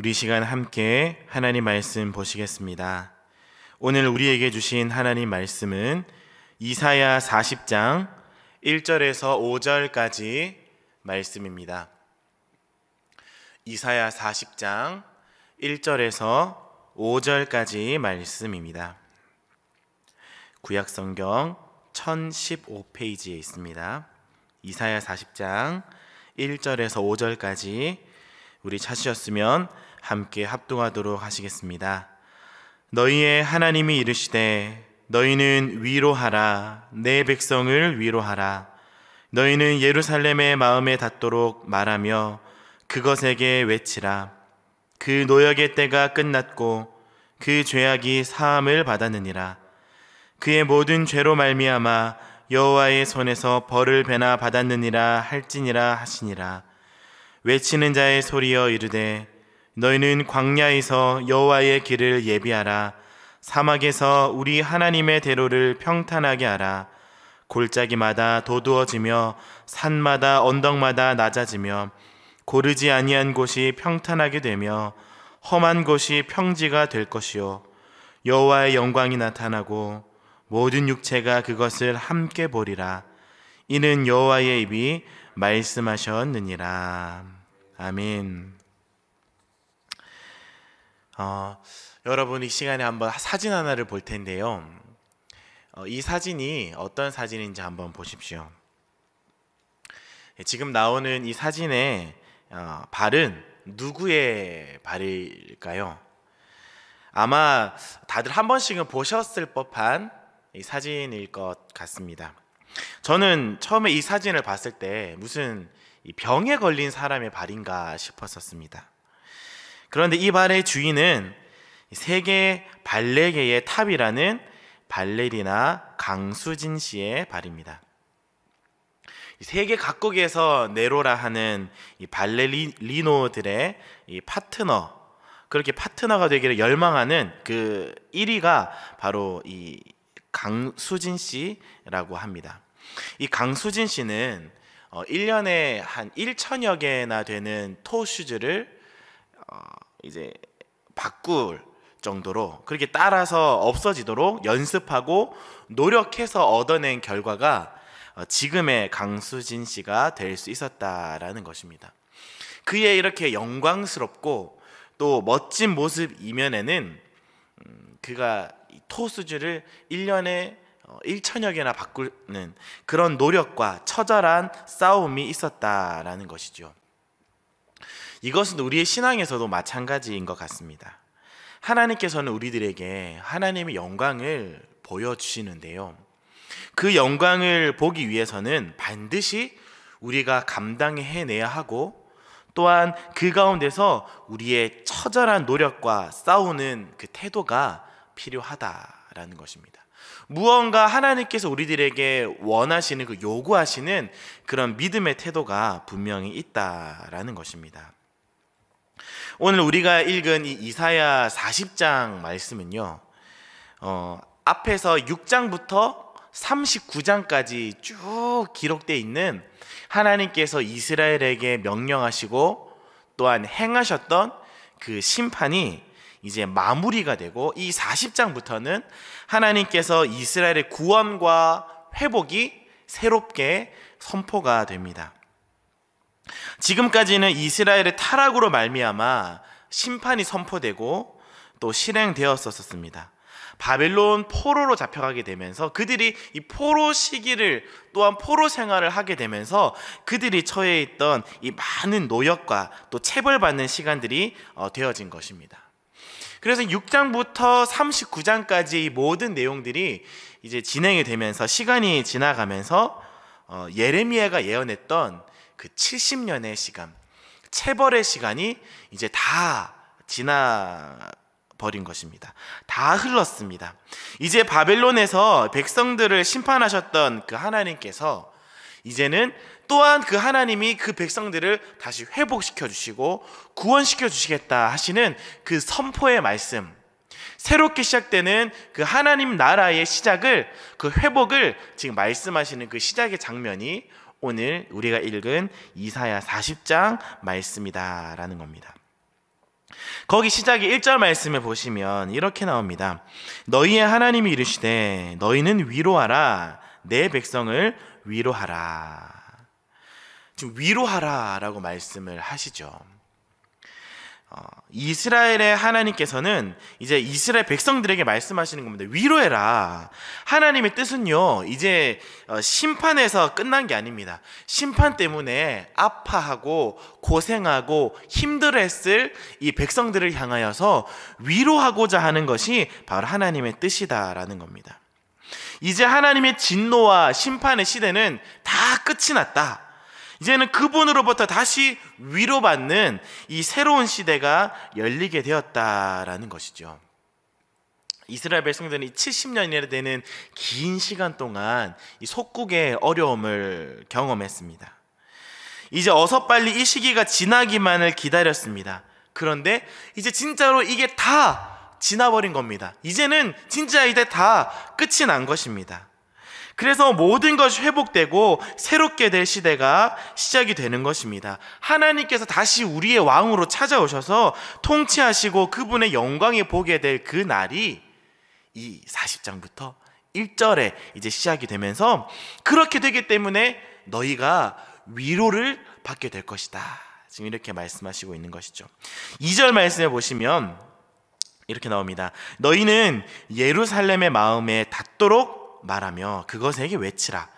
우리 시간 함께 하나님 말씀 보시겠습니다. 오늘 우리에게 주신 하나님 말씀은 이사야 40장 1절에서 5절까지 말씀입니다. 이사야 40장 1절에서 5절까지 말씀입니다. 구약성경 1015페이지에 있습니다. 이사야 40장 1절에서 5절까지 우리 찾으셨으면 함께 합독하도록 하시겠습니다. 너희의 하나님이 이르시되 너희는 위로하라, 내 백성을 위로하라. 너희는 예루살렘의 마음에 닿도록 말하며 그것에게 외치라. 그 노역의 때가 끝났고 그 죄악이 사함을 받았느니라. 그의 모든 죄로 말미암아 여호와의 손에서 벌을 배나 받았느니라 할지니라 하시니라. 외치는 자의 소리여 이르되 너희는 광야에서 여호와의 길을 예비하라. 사막에서 우리 하나님의 대로를 평탄하게 하라. 골짜기마다 도두어지며 산마다 언덕마다 낮아지며 고르지 아니한 곳이 평탄하게 되며 험한 곳이 평지가 될 것이요 여호와의 영광이 나타나고 모든 육체가 그것을 함께 보리라. 이는 여호와의 입이 말씀하셨느니라. 아멘. 여러분, 이 시간에 한번 사진 하나를 볼 텐데요. 이 사진이 어떤 사진인지 한번 보십시오. 지금 나오는 이 사진의 발은 누구의 발일까요? 아마 다들 한 번씩은 보셨을 법한 이 사진일 것 같습니다. 저는 처음에 이 사진을 봤을 때 무슨 이 병에 걸린 사람의 발인가 싶었었습니다. 그런데 이 발의 주인은 세계 발레계의 탑이라는 발레리나 강수진 씨의 발입니다. 세계 각국에서 내로라 하는 이 발레리노들의 이 파트너, 그렇게 파트너가 되기를 열망하는 그 1위가 바로 이 강수진 씨라고 합니다. 이 강수진 씨는 1년에 한 1천여 개나 되는 토슈즈를 이제 바꿀 정도로 그렇게 따라서 없어지도록 연습하고 노력해서 얻어낸 결과가 지금의 강수진 씨가 될 수 있었다라는 것입니다. 그의 이렇게 영광스럽고 또 멋진 모습 이면에는 그가 토수즈를 1년에 1천여 개나 바꾸는 그런 노력과 처절한 싸움이 있었다라는 것이죠. 이것은 우리의 신앙에서도 마찬가지인 것 같습니다. 하나님께서는 우리들에게 하나님의 영광을 보여주시는데요, 그 영광을 보기 위해서는 반드시 우리가 감당해내야 하고 또한 그 가운데서 우리의 처절한 노력과 싸우는 그 태도가 필요하다라는 것입니다. 무언가 하나님께서 우리들에게 원하시는, 그 요구하시는 그런 믿음의 태도가 분명히 있다라는 것입니다. 오늘 우리가 읽은 이 이사야 40장 말씀은요, 앞에서 6장부터 39장까지 쭉 기록되어 있는 하나님께서 이스라엘에게 명령하시고 또한 행하셨던 그 심판이 이제 마무리가 되고, 이 40장부터는 하나님께서 이스라엘의 구원과 회복이 새롭게 선포가 됩니다. 지금까지는 이스라엘의 타락으로 말미암아 심판이 선포되고 또 실행되었었습니다. 바벨론 포로로 잡혀가게 되면서 그들이 이 포로 시기를 또한 포로 생활을 하게 되면서 그들이 처해 있던 이 많은 노역과 또 체벌받는 시간들이 되어진 것입니다. 그래서 6장부터 39장까지 이 모든 내용들이 이제 진행이 되면서 시간이 지나가면서 예레미야가 예언했던 그 70년의 시간, 체벌의 시간이 이제 다 지나버린 것입니다. 다 흘렀습니다. 이제 바벨론에서 백성들을 심판하셨던 그 하나님께서 이제는 또한 그 하나님이 그 백성들을 다시 회복시켜 주시고 구원시켜 주시겠다 하시는 그 선포의 말씀, 새롭게 시작되는 그 하나님 나라의 시작을, 그 회복을 지금 말씀하시는 그 시작의 장면이 오늘 우리가 읽은 이사야 40장 말씀이다라는 겁니다. 거기 시작의 1절 말씀을 보시면 이렇게 나옵니다. 너희의 하나님이 이르시되 너희는 위로하라 내 백성을 위로하라. 지금 위로하라 라고 말씀을 하시죠. 이스라엘의 하나님께서는 이제 이스라엘 백성들에게 말씀하시는 겁니다. 위로해라. 하나님의 뜻은요, 이제 심판에서 끝난 게 아닙니다. 심판 때문에 아파하고 고생하고 힘들어했을 이 백성들을 향하여서 위로하고자 하는 것이 바로 하나님의 뜻이다라는 겁니다. 이제 하나님의 진노와 심판의 시대는 다 끝이 났다. 이제는 그분으로부터 다시 위로받는 이 새로운 시대가 열리게 되었다라는 것이죠. 이스라엘 백성들은 70년이나 되는 긴 시간 동안 이 속국의 어려움을 경험했습니다. 이제 어서 빨리 이 시기가 지나기만을 기다렸습니다. 그런데 이제 진짜로 이게 다 지나버린 겁니다. 이제는 진짜 이제 다 끝이 난 것입니다. 그래서 모든 것이 회복되고 새롭게 될 시대가 시작이 되는 것입니다. 하나님께서 다시 우리의 왕으로 찾아오셔서 통치하시고 그분의 영광에 보게 될 그 날이 이 40장부터 1절에 이제 시작이 되면서 그렇게 되기 때문에 너희가 위로를 받게 될 것이다. 지금 이렇게 말씀하시고 있는 것이죠. 2절 말씀에 보시면 이렇게 나옵니다. 너희는 예루살렘의 마음에 닿도록 말하며 그것에게 외치라.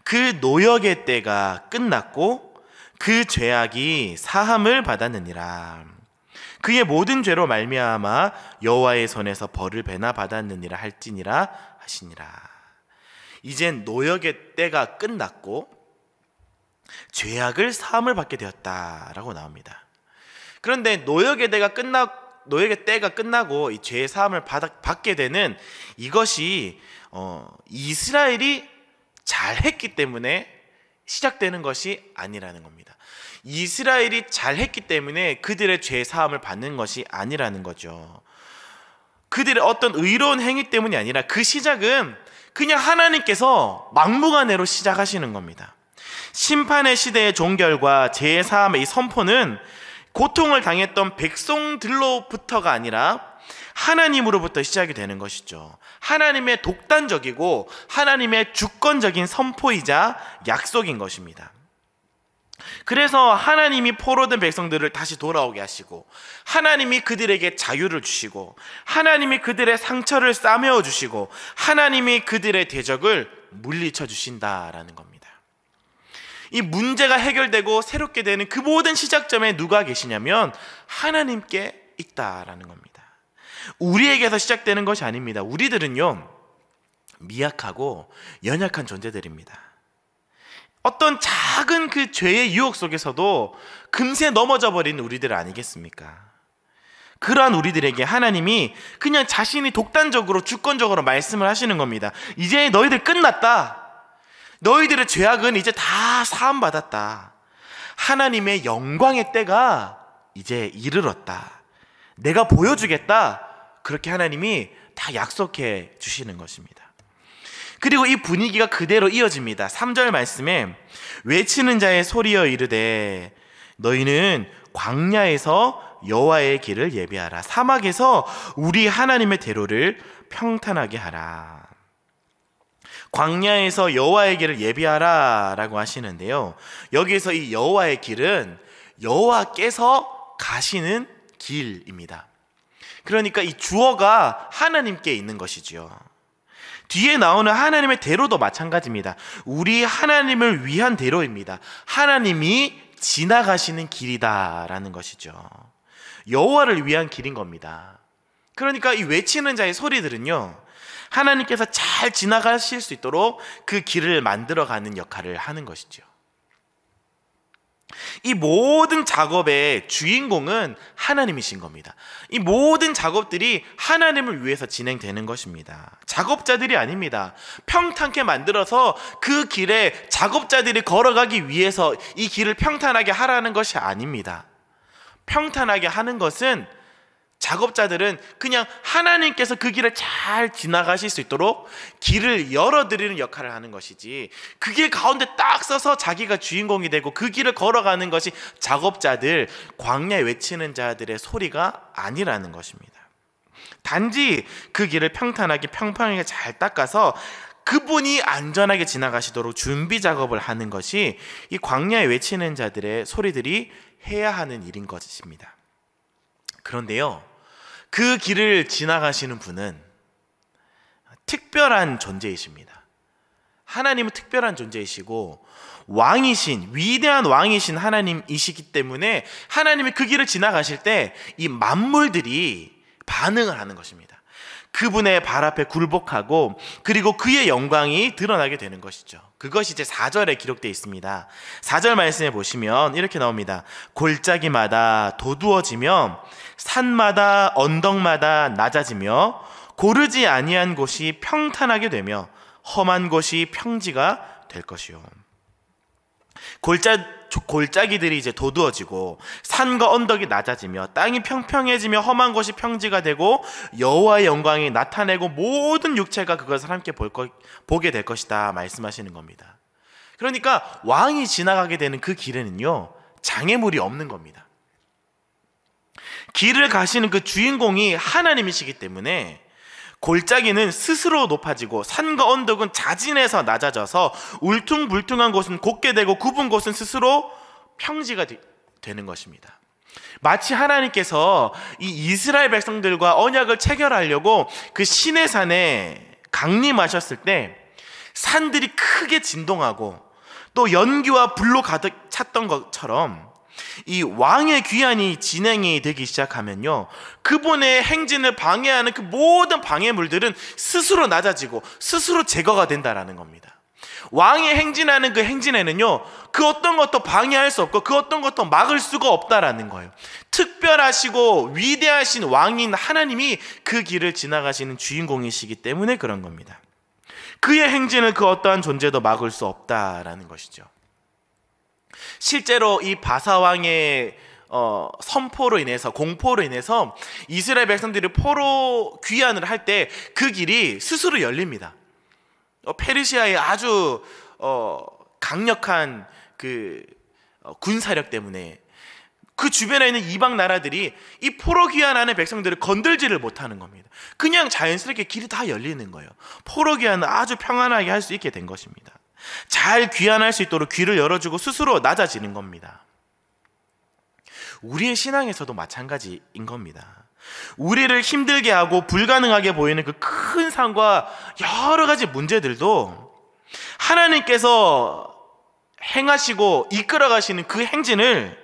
그 노역의 때가 끝났고 그 죄악이 사함을 받았느니라. 그의 모든 죄로 말미암아 여호와의 손에서 벌을 배나 받았느니라 할지니라 하시니라. 이젠 노역의 때가 끝났고 죄악을 사함을 받게 되었다라고 나옵니다. 그런데 노역의 때가 끝나고 이 죄의 사함을 받게 되는 이것이 이스라엘이 잘했기 때문에 시작되는 것이 아니라는 겁니다. 이스라엘이 잘했기 때문에 그들의 죄 사함을 받는 것이 아니라는 거죠. 그들의 어떤 의로운 행위 때문이 아니라 그 시작은 그냥 하나님께서 막무가내로 시작하시는 겁니다. 심판의 시대의 종결과 죄 사함의 이 선포는 고통을 당했던 백성들로부터가 아니라 하나님으로부터 시작이 되는 것이죠. 하나님의 독단적이고 하나님의 주권적인 선포이자 약속인 것입니다. 그래서 하나님이 포로된 백성들을 다시 돌아오게 하시고 하나님이 그들에게 자유를 주시고 하나님이 그들의 상처를 싸매어 주시고 하나님이 그들의 대적을 물리쳐 주신다라는 겁니다. 이 문제가 해결되고 새롭게 되는 그 모든 시작점에 누가 계시냐면 하나님께 있다라는 겁니다. 우리에게서 시작되는 것이 아닙니다. 우리들은요, 미약하고 연약한 존재들입니다. 어떤 작은 그 죄의 유혹 속에서도 금세 넘어져 버리는 우리들 아니겠습니까? 그러한 우리들에게 하나님이 그냥 자신이 독단적으로 주권적으로 말씀을 하시는 겁니다. 이제 너희들 끝났다. 너희들의 죄악은 이제 다 사함받았다. 하나님의 영광의 때가 이제 이르렀다. 내가 보여주겠다. 그렇게 하나님이 다 약속해 주시는 것입니다. 그리고 이 분위기가 그대로 이어집니다. 3절 말씀에 외치는 자의 소리여 이르되 너희는 광야에서 여호와의 길을 예비하라. 사막에서 우리 하나님의 대로를 평탄하게 하라. 광야에서 여호와의 길을 예비하라 라고 하시는데요, 여기에서 이 여호와의 길은 여호와께서 가시는 길입니다. 그러니까 이 주어가 하나님께 있는 것이지요. 뒤에 나오는 하나님의 대로도 마찬가지입니다. 우리 하나님을 위한 대로입니다. 하나님이 지나가시는 길이다라는 것이죠. 여호와를 위한 길인 겁니다. 그러니까 이 외치는 자의 소리들은요, 하나님께서 잘 지나가실 수 있도록 그 길을 만들어가는 역할을 하는 것이죠. 이 모든 작업의 주인공은 하나님이신 겁니다. 이 모든 작업들이 하나님을 위해서 진행되는 것입니다. 작업자들이 아닙니다. 평탄하게 만들어서 그 길에 작업자들이 걸어가기 위해서 이 길을 평탄하게 하라는 것이 아닙니다. 평탄하게 하는 것은 작업자들은 그냥 하나님께서 그 길을 잘 지나가실 수 있도록 길을 열어드리는 역할을 하는 것이지, 그 길 가운데 딱 서서 자기가 주인공이 되고 그 길을 걸어가는 것이 작업자들, 광야에 외치는 자들의 소리가 아니라는 것입니다. 단지 그 길을 평탄하게 평평하게 잘 닦아서 그분이 안전하게 지나가시도록 준비 작업을 하는 것이 이 광야에 외치는 자들의 소리들이 해야 하는 일인 것입니다. 그런데요, 그 길을 지나가시는 분은 특별한 존재이십니다. 하나님은 특별한 존재이시고 왕이신, 위대한 왕이신 하나님이시기 때문에 하나님이 그 길을 지나가실 때 이 만물들이 반응을 하는 것입니다. 그분의 발 앞에 굴복하고 그리고 그의 영광이 드러나게 되는 것이죠. 그것이 이제 4절에 기록되어 있습니다. 4절 말씀에 보시면 이렇게 나옵니다. 골짜기마다 도두어지며 산마다 언덕마다 낮아지며 고르지 아니한 곳이 평탄하게 되며 험한 곳이 평지가 될 것이요. 골짜기들이 이제 도두어지고 산과 언덕이 낮아지며 땅이 평평해지며 험한 곳이 평지가 되고 여호와의 영광이 나타내고 모든 육체가 그것을 함께 보게 될 것이다 말씀하시는 겁니다. 그러니까 왕이 지나가게 되는 그 길에는요, 장애물이 없는 겁니다. 길을 가시는 그 주인공이 하나님이시기 때문에 골짜기는 스스로 높아지고 산과 언덕은 자진해서 낮아져서 울퉁불퉁한 곳은 곧게 되고 굽은 곳은 스스로 평지가 되는 것입니다. 마치 하나님께서 이 이스라엘 백성들과 언약을 체결하려고 그 시내산에 강림하셨을 때 산들이 크게 진동하고 또 연기와 불로 가득 찼던 것처럼 이 왕의 귀환이 진행이 되기 시작하면요, 그분의 행진을 방해하는 그 모든 방해물들은 스스로 낮아지고 스스로 제거가 된다라는 겁니다. 왕이 행진하는 그 행진에는요, 그 어떤 것도 방해할 수 없고 그 어떤 것도 막을 수가 없다라는 거예요. 특별하시고 위대하신 왕인 하나님이 그 길을 지나가시는 주인공이시기 때문에 그런 겁니다. 그의 행진을 그 어떠한 존재도 막을 수 없다라는 것이죠. 실제로 이 바사왕의 선포로 인해서, 공포로 인해서 이스라엘 백성들이 포로 귀환을 할 때 그 길이 스스로 열립니다. 페르시아의 아주 강력한 그 군사력 때문에 그 주변에 있는 이방 나라들이 이 포로 귀환하는 백성들을 건들지를 못하는 겁니다. 그냥 자연스럽게 길이 다 열리는 거예요. 포로 귀환을 아주 평안하게 할 수 있게 된 것입니다. 잘 귀환할 수 있도록 귀를 열어주고 스스로 낮아지는 겁니다. 우리의 신앙에서도 마찬가지인 겁니다. 우리를 힘들게 하고 불가능하게 보이는 그 큰 산과 여러 가지 문제들도 하나님께서 행하시고 이끌어가시는 그 행진을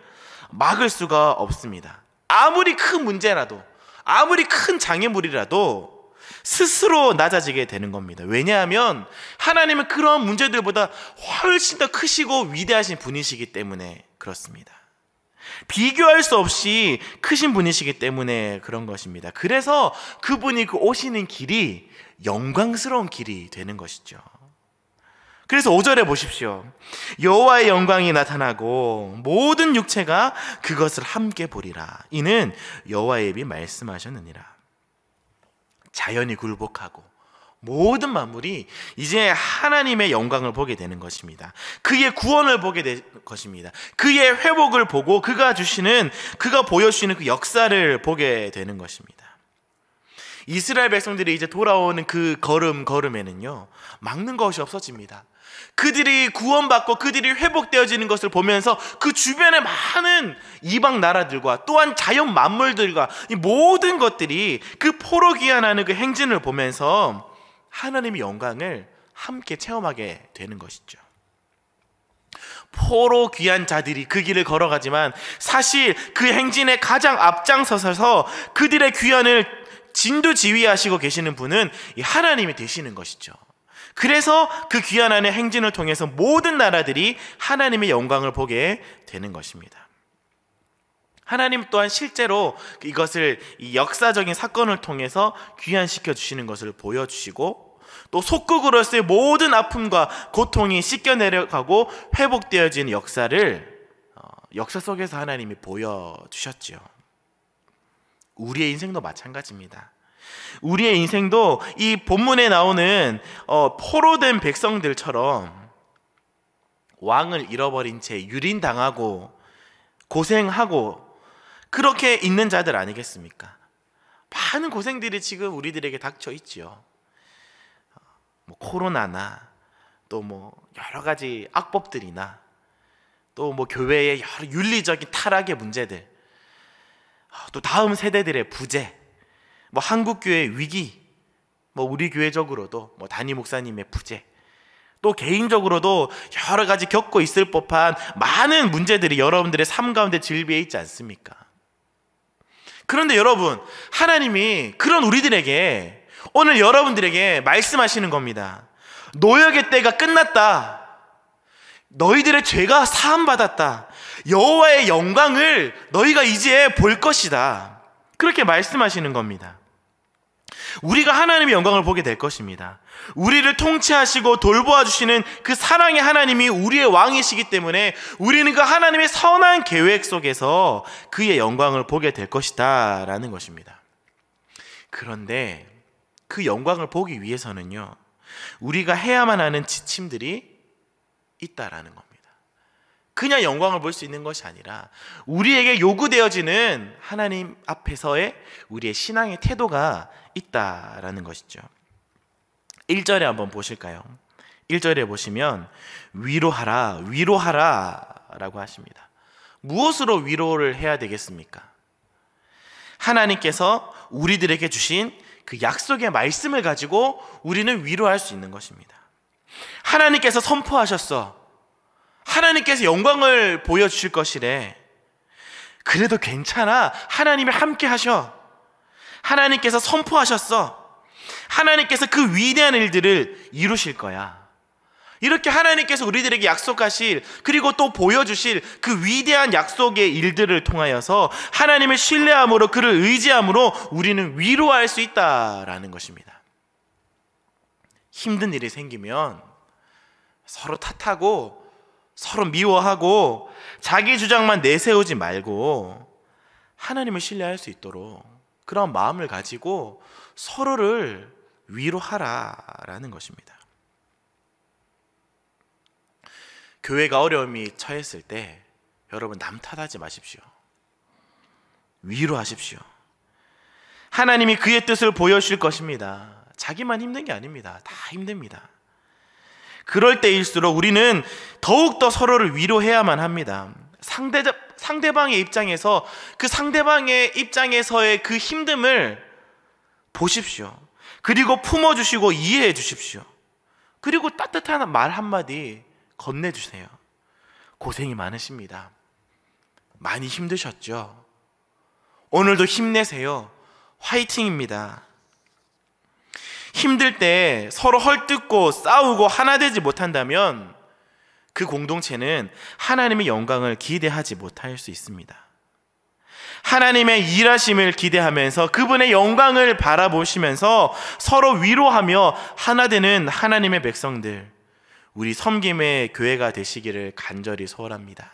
막을 수가 없습니다. 아무리 큰 문제라도, 아무리 큰 장애물이라도 스스로 낮아지게 되는 겁니다. 왜냐하면 하나님은 그런 문제들보다 훨씬 더 크시고 위대하신 분이시기 때문에 그렇습니다. 비교할 수 없이 크신 분이시기 때문에 그런 것입니다. 그래서 그분이 그 오시는 길이 영광스러운 길이 되는 것이죠. 그래서 5절에 보십시오. 여호와의 영광이 나타나고 모든 육체가 그것을 함께 보리라. 이는 여호와의 입이 말씀하셨느니라. 자연이 굴복하고 모든 만물이 이제 하나님의 영광을 보게 되는 것입니다. 그의 구원을 보게 될 것입니다. 그의 회복을 보고 그가 보여주시는 그 역사를 보게 되는 것입니다. 이스라엘 백성들이 이제 돌아오는 그 걸음에는요, 막는 것이 없어집니다. 그들이 구원받고 그들이 회복되어지는 것을 보면서 그 주변의 많은 이방 나라들과 또한 자연 만물들과 이 모든 것들이 그 포로 귀환하는 그 행진을 보면서 하나님의 영광을 함께 체험하게 되는 것이죠. 포로 귀한 자들이 그 길을 걸어가지만 사실 그 행진에 가장 앞장서서 그들의 귀환을 진두지휘하시고 계시는 분은 하나님이 되시는 것이죠. 그래서 그 귀환하는 행진을 통해서 모든 나라들이 하나님의 영광을 보게 되는 것입니다. 하나님 또한 실제로 이것을 이 역사적인 사건을 통해서 귀환시켜 주시는 것을 보여주시고 또 속국으로서의 모든 아픔과 고통이 씻겨 내려가고 회복되어지는 역사를 역사 속에서 하나님이 보여주셨지요. 우리의 인생도 마찬가지입니다. 우리의 인생도 이 본문에 나오는 포로된 백성들처럼 왕을 잃어버린 채 유린당하고 고생하고 그렇게 있는 자들 아니겠습니까? 많은 고생들이 지금 우리들에게 닥쳐 있지요. 코로나나 또 여러 가지 악법들이나 또 교회의 여러 윤리적인 타락의 문제들, 또 다음 세대들의 부재, 한국교회의 위기, 우리 교회적으로도 담임 목사님의 부재, 또 개인적으로도 여러 가지 겪고 있을 법한 많은 문제들이 여러분들의 삶 가운데 질비해 있지 않습니까? 그런데 여러분, 하나님이 그런 우리들에게 오늘 여러분들에게 말씀하시는 겁니다. 노역의 때가 끝났다. 너희들의 죄가 사함받았다. 여호와의 영광을 너희가 이제 볼 것이다. 그렇게 말씀하시는 겁니다. 우리가 하나님의 영광을 보게 될 것입니다. 우리를 통치하시고 돌보아 주시는 그 사랑의 하나님이 우리의 왕이시기 때문에 우리는 그 하나님의 선한 계획 속에서 그의 영광을 보게 될 것이다 라는 것입니다. 그런데 그 영광을 보기 위해서는요, 우리가 해야만 하는 지침들이 있다라는 겁니다. 그냥 영광을 볼 수 있는 것이 아니라 우리에게 요구되어지는 하나님 앞에서의 우리의 신앙의 태도가 있다라는 것이죠. 1절에 한번 보실까요? 1절에 보시면 위로하라, 위로하라 라고 하십니다. 무엇으로 위로를 해야 되겠습니까? 하나님께서 우리들에게 주신 그 약속의 말씀을 가지고 우리는 위로할 수 있는 것입니다. 하나님께서 선포하셨어. 하나님께서 영광을 보여주실 것이래. 그래도 괜찮아. 하나님이 함께 하셔. 하나님께서 선포하셨어. 하나님께서 그 위대한 일들을 이루실 거야. 이렇게 하나님께서 우리들에게 약속하실, 그리고 또 보여주실 그 위대한 약속의 일들을 통하여서 하나님을 신뢰함으로, 그를 의지함으로 우리는 위로할 수 있다라는 것입니다. 힘든 일이 생기면 서로 탓하고 서로 미워하고 자기 주장만 내세우지 말고 하나님을 신뢰할 수 있도록 그런 마음을 가지고 서로를 위로하라라는 것입니다. 교회가 어려움이 처했을 때 여러분 남 탓하지 마십시오. 위로하십시오. 하나님이 그의 뜻을 보여주실 것입니다. 자기만 힘든 게 아닙니다. 다 힘듭니다. 그럴 때일수록 우리는 더욱더 서로를 위로해야만 합니다. 상대방의 입장에서 그 상대방의 입장에서의 그 힘듦을 보십시오. 그리고 품어주시고 이해해 주십시오. 그리고 따뜻한 말 한마디 건네주세요. 고생이 많으십니다. 많이 힘드셨죠? 오늘도 힘내세요. 화이팅입니다. 힘들 때 서로 헐뜯고 싸우고 하나 되지 못한다면 그 공동체는 하나님의 영광을 기대하지 못할 수 있습니다. 하나님의 일하심을 기대하면서 그분의 영광을 바라보시면서 서로 위로하며 하나 되는 하나님의 백성들, 우리 섬김의 교회가 되시기를 간절히 소원합니다.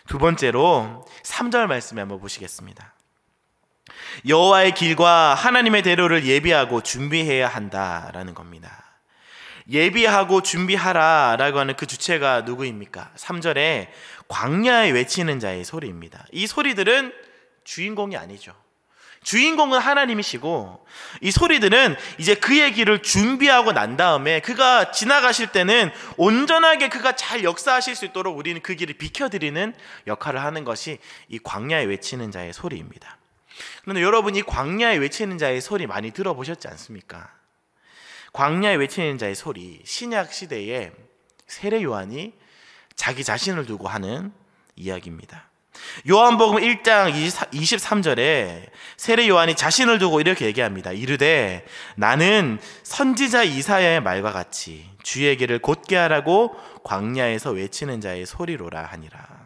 두 번째로 3절 말씀에 한번 보시겠습니다. 여호와의 길과 하나님의 대로를 예비하고 준비해야 한다라는 겁니다. 예비하고 준비하라 라고 하는 그 주체가 누구입니까? 3절에 광야에 외치는 자의 소리입니다. 이 소리들은 주인공이 아니죠. 주인공은 하나님이시고 이 소리들은 이제 그의 길을 준비하고 난 다음에 그가 지나가실 때는 온전하게 그가 잘 역사하실 수 있도록 우리는 그 길을 비켜드리는 역할을 하는 것이 이 광야에 외치는 자의 소리입니다. 그런데 여러분, 이 광야에 외치는 자의 소리 많이 들어보셨지 않습니까? 광야에 외치는 자의 소리, 신약 시대에 세례 요한이 자기 자신을 두고 하는 이야기입니다. 요한복음 1장 23절에 세례 요한이 자신을 두고 이렇게 얘기합니다. 이르되 나는 선지자 이사야의 말과 같이 주의 길을 곧게 하라고 광야에서 외치는 자의 소리로라 하니라.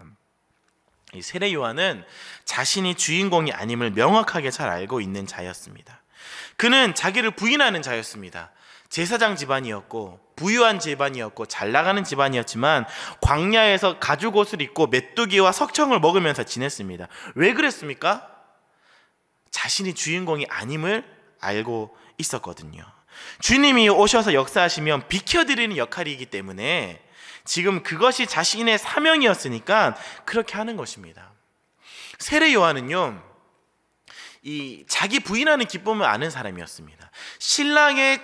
이 세례 요한은 자신이 주인공이 아님을 명확하게 잘 알고 있는 자였습니다. 그는 자기를 부인하는 자였습니다. 제사장 집안이었고 부유한 집안이었고 잘 나가는 집안이었지만 광야에서 가죽옷을 입고 메뚜기와 석청을 먹으면서 지냈습니다. 왜 그랬습니까? 자신이 주인공이 아님을 알고 있었거든요. 주님이 오셔서 역사하시면 비켜드리는 역할이기 때문에 지금 그것이 자신의 사명이었으니까 그렇게 하는 것입니다. 세례 요한은요, 이 자기 부인하는 기쁨을 아는 사람이었습니다. 신랑의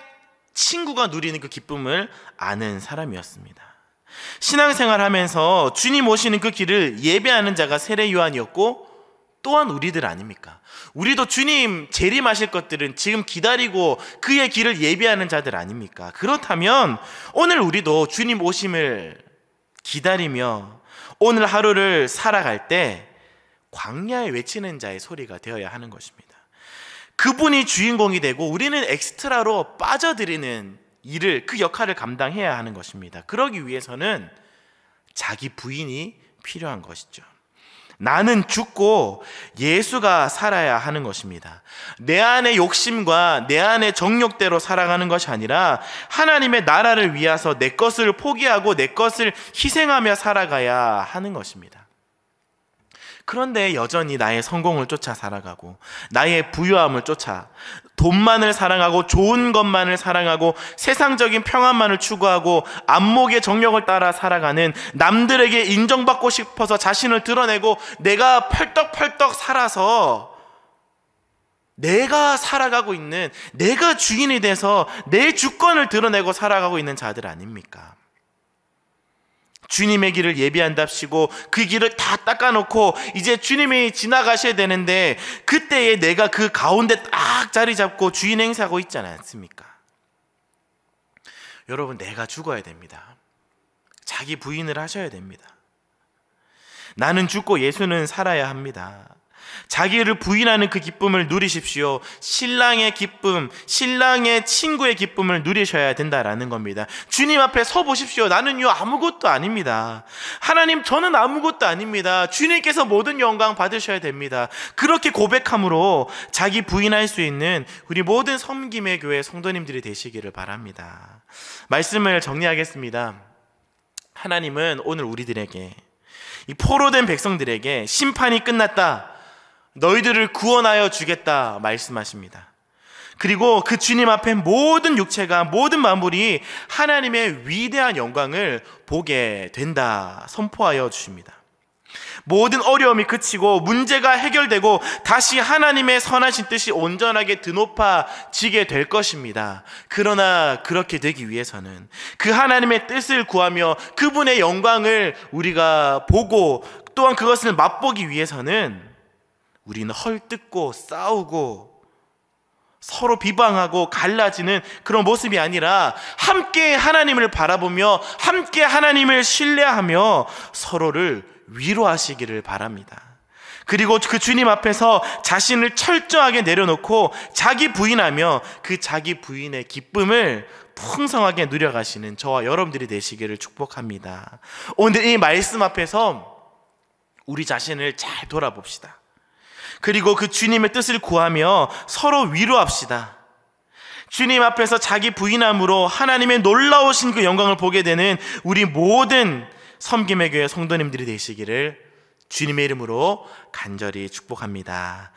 친구가 누리는 그 기쁨을 아는 사람이었습니다. 신앙생활 하면서 주님 오시는 그 길을 예배하는 자가 세례 요한이었고 또한 우리들 아닙니까? 우리도 주님 재림하실 것들은 지금 기다리고 그의 길을 예배하는 자들 아닙니까? 그렇다면 오늘 우리도 주님 오심을 기다리며 오늘 하루를 살아갈 때 광야에 외치는 자의 소리가 되어야 하는 것입니다. 그분이 주인공이 되고 우리는 엑스트라로 빠져들이는 일을, 그 역할을 감당해야 하는 것입니다. 그러기 위해서는 자기 부인이 필요한 것이죠. 나는 죽고 예수가 살아야 하는 것입니다. 내 안의 욕심과 내 안의 정욕대로 살아가는 것이 아니라 하나님의 나라를 위해서 내 것을 포기하고 내 것을 희생하며 살아가야 하는 것입니다. 그런데 여전히 나의 성공을 쫓아 살아가고 나의 부유함을 쫓아 돈만을 사랑하고 좋은 것만을 사랑하고 세상적인 평안만을 추구하고 안목의 정력을 따라 살아가는, 남들에게 인정받고 싶어서 자신을 드러내고 내가 펄떡펄떡 살아서 내가 살아가고 있는, 내가 주인이 돼서 내 주권을 드러내고 살아가고 있는 자들 아닙니까? 주님의 길을 예비한답시고 그 길을 다 닦아놓고 이제 주님이 지나가셔야 되는데 그때에 내가 그 가운데 딱 자리 잡고 주인 행세하고 있지 않습니까? 여러분, 내가 죽어야 됩니다. 자기 부인을 하셔야 됩니다. 나는 죽고 예수는 살아야 합니다. 자기를 부인하는 그 기쁨을 누리십시오. 신랑의 기쁨, 신랑의 친구의 기쁨을 누리셔야 된다라는 겁니다. 주님 앞에 서 보십시오. 나는요 아무것도 아닙니다. 하나님, 저는 아무것도 아닙니다. 주님께서 모든 영광 받으셔야 됩니다. 그렇게 고백함으로 자기 부인할 수 있는 우리 모든 섬김의 교회 성도님들이 되시기를 바랍니다. 말씀을 정리하겠습니다. 하나님은 오늘 우리들에게, 이 포로된 백성들에게 심판이 끝났다, 너희들을 구원하여 주겠다 말씀하십니다. 그리고 그 주님 앞에 모든 육체가, 모든 만물이 하나님의 위대한 영광을 보게 된다 선포하여 주십니다. 모든 어려움이 그치고 문제가 해결되고 다시 하나님의 선하신 뜻이 온전하게 드높아지게 될 것입니다. 그러나 그렇게 되기 위해서는 그 하나님의 뜻을 구하며 그분의 영광을 우리가 보고 또한 그것을 맛보기 위해서는 우리는 헐뜯고 싸우고 서로 비방하고 갈라지는 그런 모습이 아니라 함께 하나님을 바라보며 함께 하나님을 신뢰하며 서로를 위로하시기를 바랍니다. 그리고 그 주님 앞에서 자신을 철저하게 내려놓고 자기 부인하며 그 자기 부인의 기쁨을 풍성하게 누려가시는 저와 여러분들이 되시기를 축복합니다. 오늘 이 말씀 앞에서 우리 자신을 잘 돌아봅시다. 그리고 그 주님의 뜻을 구하며 서로 위로합시다. 주님 앞에서 자기 부인함으로 하나님의 놀라우신 그 영광을 보게 되는 우리 모든 섬김의 교회 성도님들이 되시기를 주님의 이름으로 간절히 축복합니다.